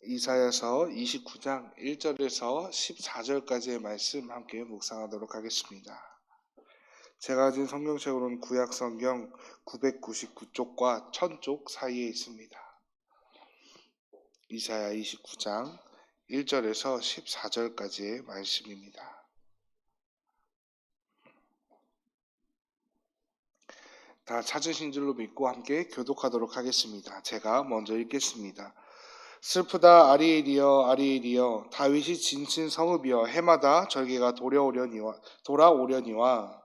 이사야서 29장 1절에서 14절까지의 말씀 함께 묵상하도록 하겠습니다. 제가 가진 성경책으로는 구약 성경 999쪽과 1000쪽 사이에 있습니다. 이사야 29장 1절에서 14절까지의 말씀입니다. 다 찾으신 줄로 믿고 함께 교독하도록 하겠습니다. 제가 먼저 읽겠습니다. 슬프다 아리엘이여 아리엘이여 다윗이 지친 성읍이여 해마다 절개가 돌아오려니와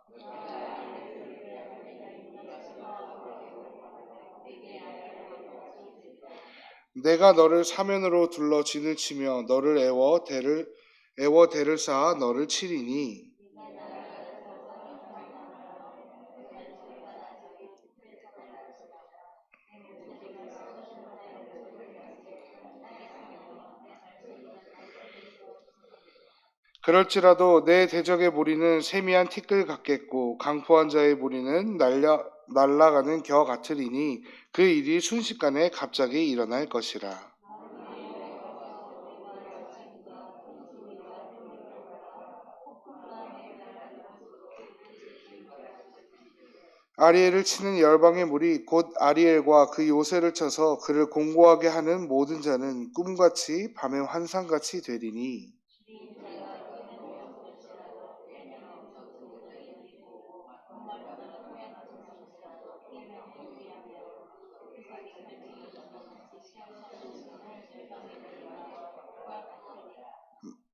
내가 너를 사면으로 둘러 진을 치며 너를 애워 대를 쌓아 너를 치리니 그럴지라도 내 대적의 무리는 세미한 티끌 같겠고 강포한 자의 무리는 날아가는 겨 같으리니 그 일이 순식간에 갑자기 일어날 것이라. 아리엘을 치는 열방의 무리 곧 아리엘과 그 요새를 쳐서 그를 공고하게 하는 모든 자는 꿈같이 밤의 환상같이 되리니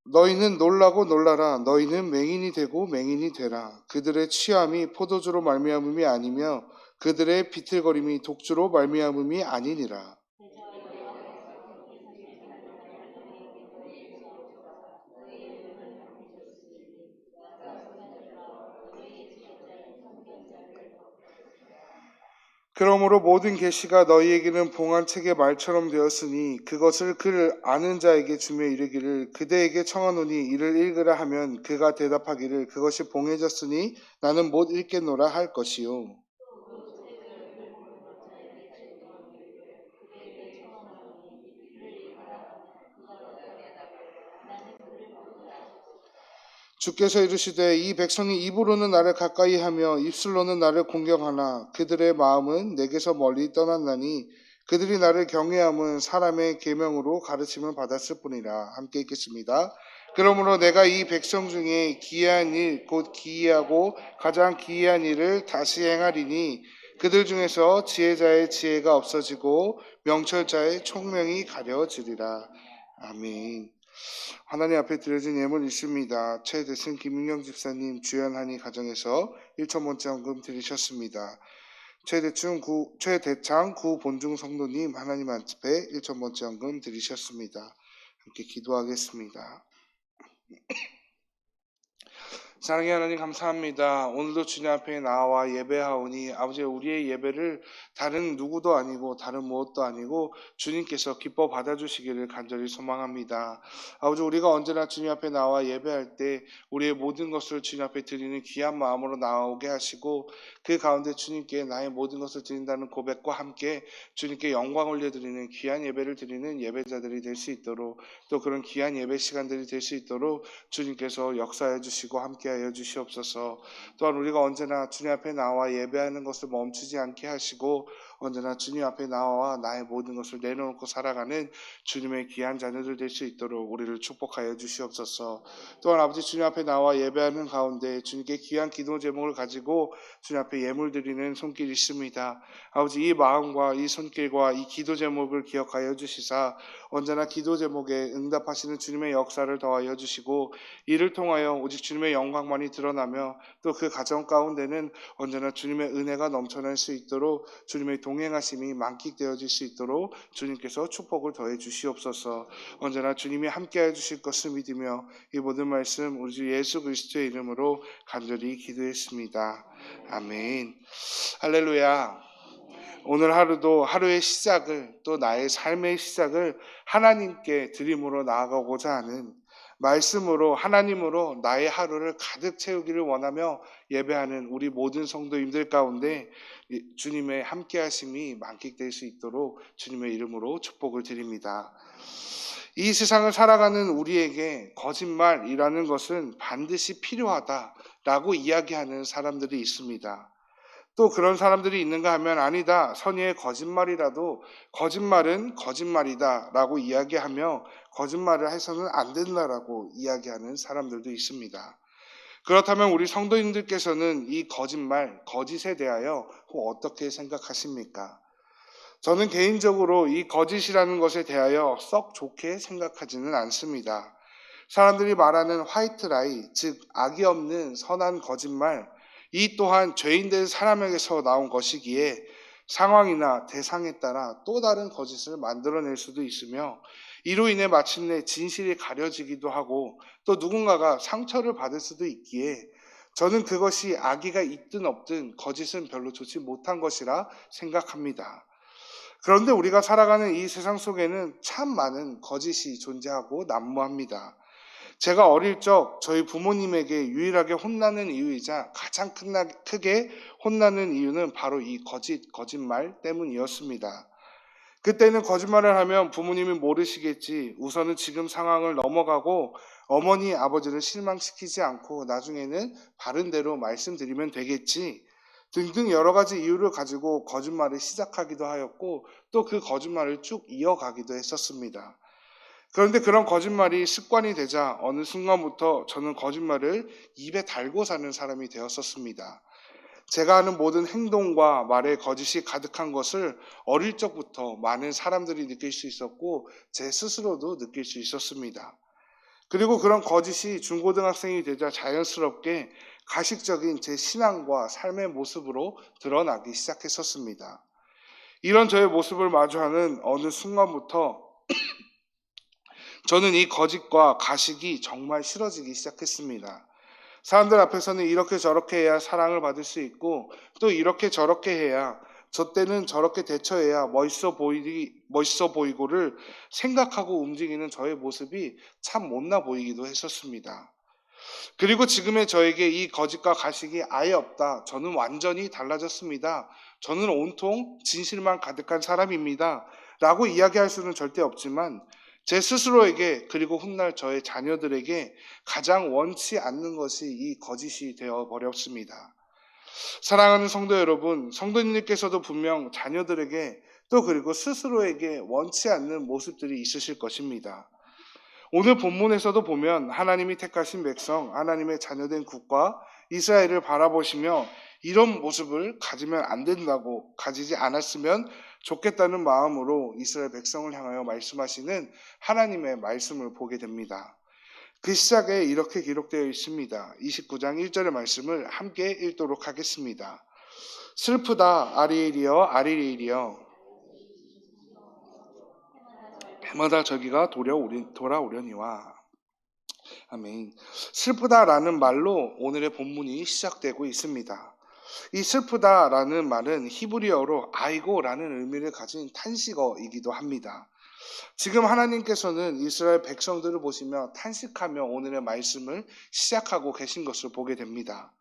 너희는 놀라고 놀라라. 너희는 맹인이 되고 맹인이 되라. 그들의 취함이 포도주로 말미암음이 아니며 그들의 비틀거림이 독주로 말미암음이 아니니라. 그러므로 모든 계시가 너희에게는 봉한 책의 말처럼 되었으니 그것을 그를 아는 자에게 주며 이르기를 그대에게 청하노니 이를 읽으라 하면 그가 대답하기를 그것이 봉해졌으니 나는 못 읽겠노라 할 것이요. 주께서 이르시되 이 백성이 입으로는 나를 가까이하며 입술로는 나를 공경하나 그들의 마음은 내게서 멀리 떠났나니 그들이 나를 경외함은 사람의 계명으로 가르침을 받았을 뿐이라. 함께 읽겠습니다. 그러므로 내가 이 백성 중에 기이한 일 곧 기이하고 가장 기이한 일을 다시 행하리니 그들 중에서 지혜자의 지혜가 없어지고 명철자의 총명이 가려지리라. 아멘. 하나님 앞에 드려진 예물 있습니다. 최대승 김윤경 집사님 주연한이 가정에서 1,000번째 헌금 드리셨습니다. 최대창 구본중 성도님 하나님 앞에 1,000번째 헌금 드리셨습니다. 함께 기도하겠습니다. 사랑의 하나님 감사합니다. 오늘도 주님 앞에 나와 예배하오니 아버지 우리의 예배를 다른 누구도 아니고 다른 무엇도 아니고 주님께서 기뻐 받아주시기를 간절히 소망합니다. 아버지 우리가 언제나 주님 앞에 나와 예배할 때 우리의 모든 것을 주님 앞에 드리는 귀한 마음으로 나오게 하시고 그 가운데 주님께 나의 모든 것을 드린다는 고백과 함께 주님께 영광 올려드리는 귀한 예배를 드리는 예배자들이 될 수 있도록 또 그런 귀한 예배 시간들이 될 수 있도록 주님께서 역사해 주시고 함께하여 주시옵소서. 또한 우리가 언제나 주님 앞에 나와 예배하는 것을 멈추지 않게 하시고 언제나 주님 앞에 나와 나의 모든 것을 내려놓고 살아가는 주님의 귀한 자녀들 될 수 있도록 우리를 축복하여 주시옵소서. 또한 아버지 주님 앞에 나와 예배하는 가운데 주님께 귀한 기도 제목을 가지고 주님 앞에 예물 드리는 손길이 있습니다. 아버지 이 마음과 이 손길과 이 기도 제목을 기억하여 주시사 언제나 기도 제목에 응답하시는 주님의 역사를 더하여 주시고 이를 통하여 오직 주님의 영광만이 드러나며 또 그 가정 가운데는 언제나 주님의 은혜가 넘쳐날 수 있도록 주님의 동행하심이 만끽되어질 수 있도록 주님께서 축복을 더해 주시옵소서. 언제나 주님이 함께해 주실 것을 믿으며 이 모든 말씀 우리 주 예수 그리스도의 이름으로 간절히 기도했습니다. 아멘. 할렐루야. 오늘 하루도 하루의 시작을 또 나의 삶의 시작을 하나님께 드림으로 나아가고자 하는 말씀으로 하나님으로 나의 하루를 가득 채우기를 원하며 예배하는 우리 모든 성도님들 가운데 주님의 함께하심이 만끽될 수 있도록 주님의 이름으로 축복을 드립니다. 이 세상을 살아가는 우리에게 거짓말이라는 것은 반드시 필요하다라고 이야기하는 사람들이 있습니다. 또 그런 사람들이 있는가 하면 아니다, 선의의 거짓말이라도 거짓말은 거짓말이다라고 이야기하며 거짓말을 해서는 안 된다라고 이야기하는 사람들도 있습니다. 그렇다면 우리 성도님들께서는 이 거짓말, 거짓에 대하여 어떻게 생각하십니까? 저는 개인적으로 이 거짓이라는 것에 대하여 썩 좋게 생각하지는 않습니다. 사람들이 말하는 화이트 라이, 즉 악이 없는 선한 거짓말, 이 또한 죄인된 사람에게서 나온 것이기에 상황이나 대상에 따라 또 다른 거짓을 만들어낼 수도 있으며 이로 인해 마침내 진실이 가려지기도 하고 또 누군가가 상처를 받을 수도 있기에 저는 그것이 악의가 있든 없든 거짓은 별로 좋지 못한 것이라 생각합니다. 그런데 우리가 살아가는 이 세상 속에는 참 많은 거짓이 존재하고 난무합니다. 제가 어릴 적 저희 부모님에게 유일하게 혼나는 이유이자 가장 크게 혼나는 이유는 바로 이 거짓말 때문이었습니다. 그때는 거짓말을 하면 부모님이 모르시겠지. 우선은 지금 상황을 넘어가고 어머니, 아버지를 실망시키지 않고 나중에는 바른 대로 말씀드리면 되겠지. 등등 여러 가지 이유를 가지고 거짓말을 시작하기도 하였고 또 그 거짓말을 쭉 이어가기도 했었습니다. 그런데 그런 거짓말이 습관이 되자 어느 순간부터 저는 거짓말을 입에 달고 사는 사람이 되었었습니다. 제가 하는 모든 행동과 말에 거짓이 가득한 것을 어릴 적부터 많은 사람들이 느낄 수 있었고 제 스스로도 느낄 수 있었습니다. 그리고 그런 거짓이 중고등학생이 되자 자연스럽게 가식적인 제 신앙과 삶의 모습으로 드러나기 시작했었습니다. 이런 저의 모습을 마주하는 어느 순간부터 저는 이 거짓과 가식이 정말 싫어지기 시작했습니다. 사람들 앞에서는 이렇게 저렇게 해야 사랑을 받을 수 있고 또 이렇게 저렇게 해야 저 때는 저렇게 대처해야 멋있어 보이고를 생각하고 움직이는 저의 모습이 참 못나 보이기도 했었습니다. 그리고 지금의 저에게 이 거짓과 가식이 아예 없다. 저는 완전히 달라졌습니다. 저는 온통 진실만 가득한 사람입니다. 라고 이야기할 수는 절대 없지만 제 스스로에게 그리고 훗날 저의 자녀들에게 가장 원치 않는 것이 이 거짓이 되어 버렸습니다. 사랑하는 성도 여러분, 성도님들께서도 분명 자녀들에게 또 그리고 스스로에게 원치 않는 모습들이 있으실 것입니다. 오늘 본문에서도 보면 하나님이 택하신 백성, 하나님의 자녀된 국가 이스라엘을 바라보시며 이런 모습을 가지면 안 된다고, 가지지 않았으면 좋겠다는 마음으로 이스라엘 백성을 향하여 말씀하시는 하나님의 말씀을 보게 됩니다. 그 시작에 이렇게 기록되어 있습니다. 29장 1절의 말씀을 함께 읽도록 하겠습니다. 슬프다 아리엘이여 아리엘이여 해마다 저기가 돌아오려니와. 아멘. 슬프다라는 말로 오늘의 본문이 시작되고 있습니다. 이 슬프다라는 말은 히브리어로 아이고라는 의미를 가진 탄식어이기도 합니다. 지금 하나님께서는 이스라엘 백성들을 보시며 탄식하며 오늘의 말씀을 시작하고 계신 것을 보게 됩니다.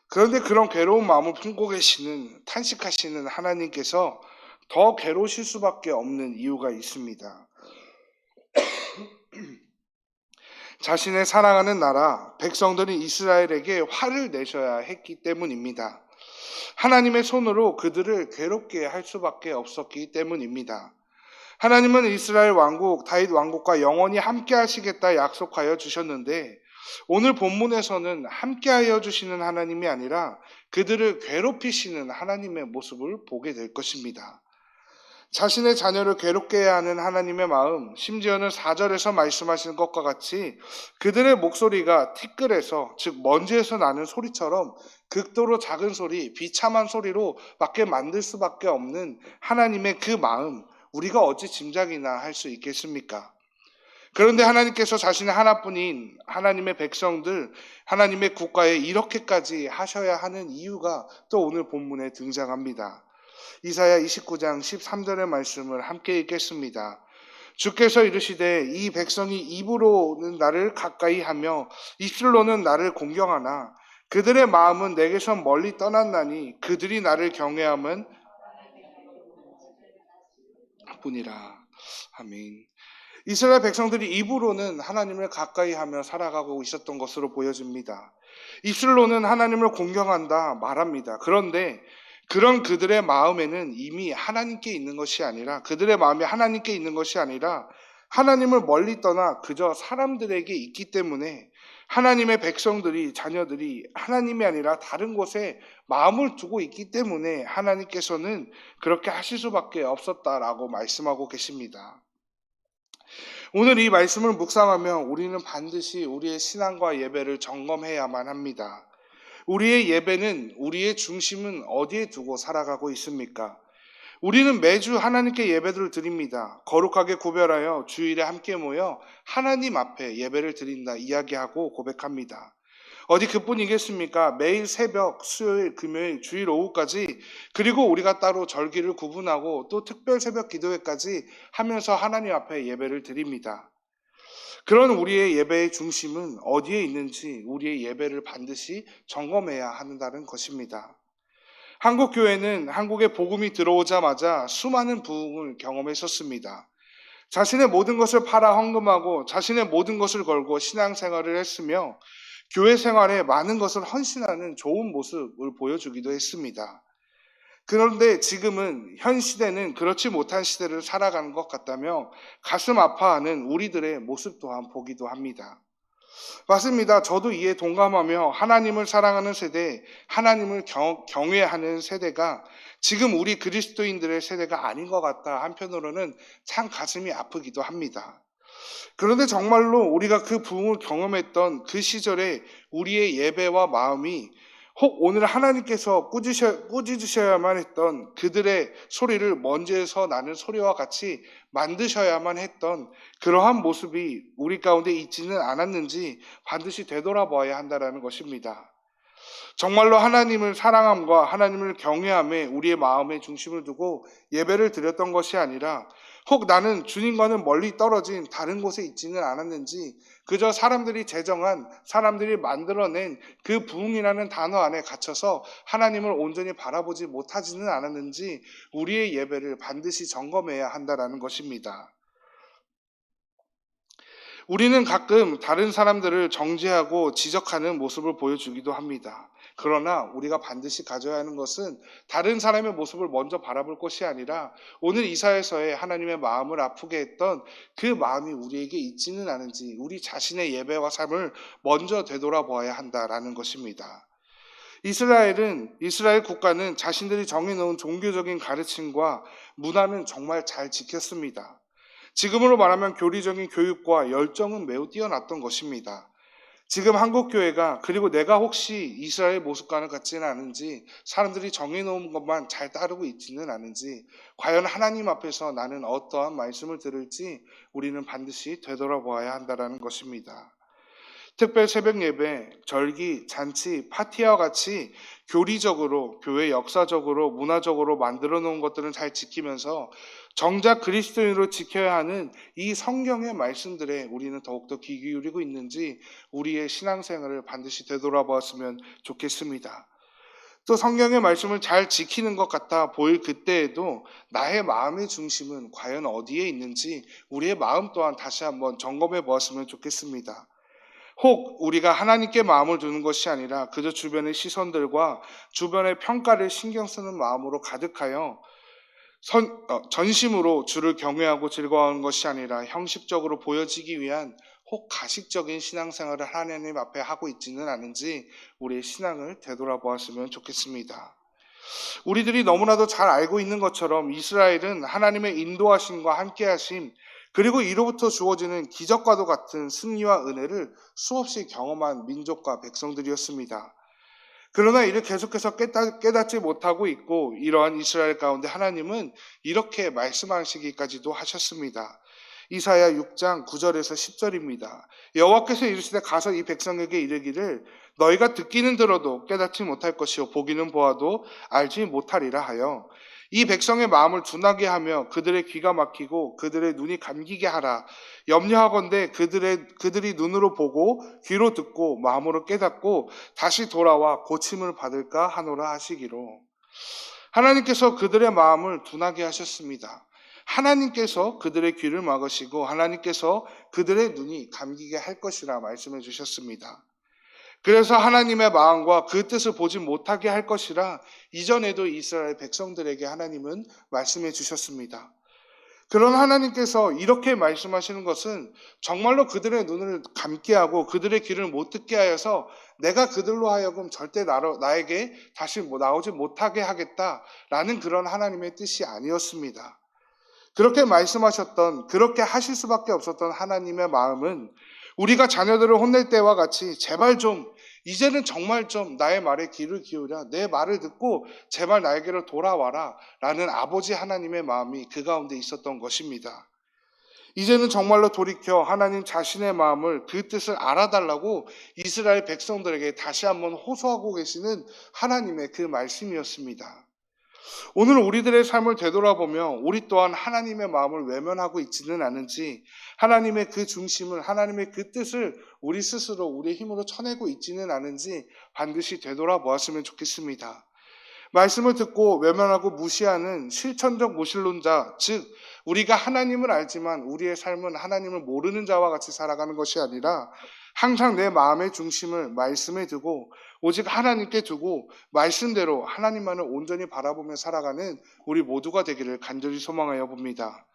그런데 그런 괴로운 마음을 품고 계시는 탄식하시는 하나님께서 더 괴로우실 수밖에 없는 이유가 있습니다. 자신의 사랑하는 나라 백성들이 이스라엘에게 화를 내셔야 했기 때문입니다. 하나님의 손으로 그들을 괴롭게 할 수밖에 없었기 때문입니다. 하나님은 이스라엘 왕국 다윗 왕국과 영원히 함께 하시겠다 약속하여 주셨는데 오늘 본문에서는 함께 하여 주시는 하나님이 아니라 그들을 괴롭히시는 하나님의 모습을 보게 될 것입니다. 자신의 자녀를 괴롭게 해야 하는 하나님의 마음, 심지어는 4절에서 말씀하시는 것과 같이 그들의 목소리가 티끌에서, 즉 먼지에서 나는 소리처럼 극도로 작은 소리, 비참한 소리로 밖에 만들 수밖에 없는 하나님의 그 마음, 우리가 어찌 짐작이나 할 수 있겠습니까? 그런데 하나님께서 자신의 하나뿐인 하나님의 백성들, 하나님의 국가에 이렇게까지 하셔야 하는 이유가 또 오늘 본문에 등장합니다. 이사야 29장 13절의 말씀을 함께 읽겠습니다. 주께서 이르시되 이 백성이 입으로는 나를 가까이 하며 입술로는 나를 공경하나 그들의 마음은 내게서 멀리 떠났나니 그들이 나를 경외함은 뿐이라. 아멘. 이스라엘 백성들이 입으로는 하나님을 가까이 하며 살아가고 있었던 것으로 보여집니다. 입술로는 하나님을 공경한다 말합니다. 그런데 그런 그들의 마음에는 이미 하나님께 있는 것이 아니라, 그들의 마음이 하나님께 있는 것이 아니라 하나님을 멀리 떠나 그저 사람들에게 있기 때문에, 하나님의 백성들이, 자녀들이 하나님이 아니라 다른 곳에 마음을 두고 있기 때문에 하나님께서는 그렇게 하실 수밖에 없었다라고 말씀하고 계십니다. 오늘 이 말씀을 묵상하며 우리는 반드시 우리의 신앙과 예배를 점검해야만 합니다. 우리의 예배는, 우리의 중심은 어디에 두고 살아가고 있습니까? 우리는 매주 하나님께 예배를 드립니다. 거룩하게 구별하여 주일에 함께 모여 하나님 앞에 예배를 드린다 이야기하고 고백합니다. 어디 그뿐이겠습니까? 매일 새벽, 수요일, 금요일, 주일 오후까지, 그리고 우리가 따로 절기를 구분하고 또 특별 새벽 기도회까지 하면서 하나님 앞에 예배를 드립니다. 그런 우리의 예배의 중심은 어디에 있는지 우리의 예배를 반드시 점검해야 한다는 것입니다. 한국 교회는 한국에 복음이 들어오자마자 수많은 부흥을 경험했었습니다. 자신의 모든 것을 팔아 헌금하고 자신의 모든 것을 걸고 신앙생활을 했으며 교회 생활에 많은 것을 헌신하는 좋은 모습을 보여주기도 했습니다. 그런데 지금은, 현 시대는 그렇지 못한 시대를 살아가는 것 같다며 가슴 아파하는 우리들의 모습 또한 보기도 합니다. 맞습니다. 저도 이에 동감하며 하나님을 사랑하는 세대, 하나님을 경외하는 세대가 지금 우리 그리스도인들의 세대가 아닌 것 같다 한편으로는 참 가슴이 아프기도 합니다. 그런데 정말로 우리가 그 부흥을 경험했던 그 시절에 우리의 예배와 마음이, 혹 오늘 하나님께서 꾸짖으셔야만 했던 그들의 소리를 먼지에서 나는 소리와 같이 만드셔야만 했던 그러한 모습이 우리 가운데 있지는 않았는지 반드시 되돌아봐야 한다는 것입니다. 정말로 하나님을 사랑함과 하나님을 경외함에 우리의 마음의 중심을 두고 예배를 드렸던 것이 아니라, 혹 나는 주님과는 멀리 떨어진 다른 곳에 있지는 않았는지, 그저 사람들이 제정한, 사람들이 만들어낸 그 부흥이라는 단어 안에 갇혀서 하나님을 온전히 바라보지 못하지는 않았는지 우리의 예배를 반드시 점검해야 한다는 것입니다. 우리는 가끔 다른 사람들을 정죄하고 지적하는 모습을 보여주기도 합니다. 그러나 우리가 반드시 가져야 하는 것은 다른 사람의 모습을 먼저 바라볼 것이 아니라, 오늘 이사야서에 하나님의 마음을 아프게 했던 그 마음이 우리에게 있지는 않은지 우리 자신의 예배와 삶을 먼저 되돌아보아야 한다라는 것입니다. 이스라엘 국가는 자신들이 정해놓은 종교적인 가르침과 문화는 정말 잘 지켰습니다. 지금으로 말하면 교리적인 교육과 열정은 매우 뛰어났던 것입니다. 지금 한국교회가, 그리고 내가 혹시 이스라엘 모습과는 같지는 않은지, 사람들이 정해놓은 것만 잘 따르고 있지는 않은지, 과연 하나님 앞에서 나는 어떠한 말씀을 들을지 우리는 반드시 되돌아보아야 한다는 것입니다. 특별 새벽 예배, 절기, 잔치, 파티와 같이 교리적으로, 교회 역사적으로, 문화적으로 만들어 놓은 것들은 잘 지키면서 정작 그리스도인으로 지켜야 하는 이 성경의 말씀들에 우리는 더욱더 귀 기울이고 있는지 우리의 신앙생활을 반드시 되돌아보았으면 좋겠습니다. 또 성경의 말씀을 잘 지키는 것 같아 보일 그때에도 나의 마음의 중심은 과연 어디에 있는지 우리의 마음 또한 다시 한번 점검해 보았으면 좋겠습니다. 혹 우리가 하나님께 마음을 두는 것이 아니라 그저 주변의 시선들과 주변의 평가를 신경 쓰는 마음으로 가득하여 전심으로 주를 경외하고 즐거워하는 것이 아니라 형식적으로 보여지기 위한 혹 가식적인 신앙생활을 하나님 앞에 하고 있지는 않은지 우리의 신앙을 되돌아보았으면 좋겠습니다. 우리들이 너무나도 잘 알고 있는 것처럼 이스라엘은 하나님의 인도하심과 함께하심, 그리고 이로부터 주어지는 기적과도 같은 승리와 은혜를 수없이 경험한 민족과 백성들이었습니다. 그러나 이를 계속해서 깨닫지 못하고 있고, 이러한 이스라엘 가운데 하나님은 이렇게 말씀하시기까지도 하셨습니다. 이사야 6장 9절에서 10절입니다. 여호와께서 이르시되 가서 이 백성에게 이르기를 너희가 듣기는 들어도 깨닫지 못할 것이요 보기는 보아도 알지 못하리라 하여 이 백성의 마음을 둔하게 하며 그들의 귀가 막히고 그들의 눈이 감기게 하라. 염려하건대 그들이 눈으로 보고 귀로 듣고 마음으로 깨닫고 다시 돌아와 고침을 받을까 하노라 하시기로. 하나님께서 그들의 마음을 둔하게 하셨습니다. 하나님께서 그들의 귀를 막으시고 하나님께서 그들의 눈이 감기게 할 것이라 말씀해 주셨습니다. 그래서 하나님의 마음과 그 뜻을 보지 못하게 할 것이라 이전에도 이스라엘 백성들에게 하나님은 말씀해 주셨습니다. 그런 하나님께서 이렇게 말씀하시는 것은 정말로 그들의 눈을 감게 하고 그들의 귀를 못 듣게 하여서 내가 그들로 하여금 절대 나에게 다시 나오지 못하게 하겠다라는 그런 하나님의 뜻이 아니었습니다. 그렇게 말씀하셨던, 그렇게 하실 수밖에 없었던 하나님의 마음은 우리가 자녀들을 혼낼 때와 같이 제발 좀, 이제는 정말 좀 나의 말에 귀를 기울여 내 말을 듣고 제발 나에게로 돌아와라 라는 아버지 하나님의 마음이 그 가운데 있었던 것입니다. 이제는 정말로 돌이켜 하나님 자신의 마음을, 그 뜻을 알아달라고 이스라엘 백성들에게 다시 한번 호소하고 계시는 하나님의 그 말씀이었습니다. 오늘 우리들의 삶을 되돌아보며 우리 또한 하나님의 마음을 외면하고 있지는 않은지, 하나님의 그 중심을, 하나님의 그 뜻을 우리 스스로 우리의 힘으로 쳐내고 있지는 않은지 반드시 되돌아보았으면 좋겠습니다. 말씀을 듣고 외면하고 무시하는 실천적 무신론자, 즉 우리가 하나님을 알지만 우리의 삶은 하나님을 모르는 자와 같이 살아가는 것이 아니라 항상 내 마음의 중심을 말씀에 두고 오직 하나님께 두고 말씀대로 하나님만을 온전히 바라보며 살아가는 우리 모두가 되기를 간절히 소망하여 봅니다.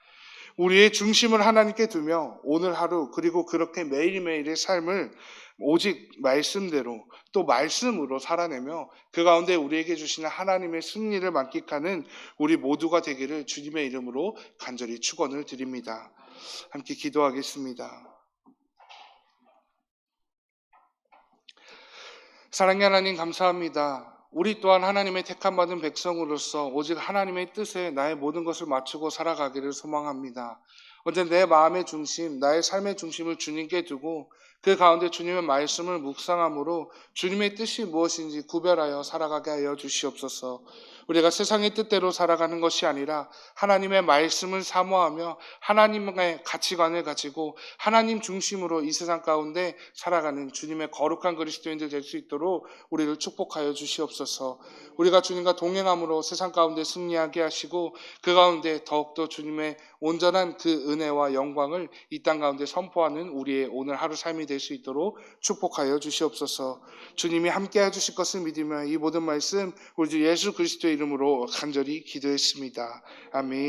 우리의 중심을 하나님께 두며 오늘 하루 그리고 그렇게 매일매일의 삶을 오직 말씀대로 또 말씀으로 살아내며 그 가운데 우리에게 주시는 하나님의 승리를 만끽하는 우리 모두가 되기를 주님의 이름으로 간절히 축원을 드립니다. 함께 기도하겠습니다. 사랑의 하나님 감사합니다. 우리 또한 하나님의 택함받은 백성으로서 오직 하나님의 뜻에 나의 모든 것을 맞추고 살아가기를 소망합니다. 언제 내 마음의 중심, 나의 삶의 중심을 주님께 두고 그 가운데 주님의 말씀을 묵상함으로 주님의 뜻이 무엇인지 구별하여 살아가게 하여 주시옵소서. 우리가 세상의 뜻대로 살아가는 것이 아니라 하나님의 말씀을 사모하며 하나님의 가치관을 가지고 하나님 중심으로 이 세상 가운데 살아가는 주님의 거룩한 그리스도인들 될 수 있도록 우리를 축복하여 주시옵소서. 우리가 주님과 동행함으로 세상 가운데 승리하게 하시고 그 가운데 더욱더 주님의 온전한 그 은혜와 영광을 이 땅 가운데 선포하는 우리의 오늘 하루 삶이 될 수 있도록 축복하여 주시옵소서. 주님이 함께 해주실 것을 믿으며 이 모든 말씀 우리 주 예수 그리스도의 이름으로 간절히 기도했습니다. 아멘.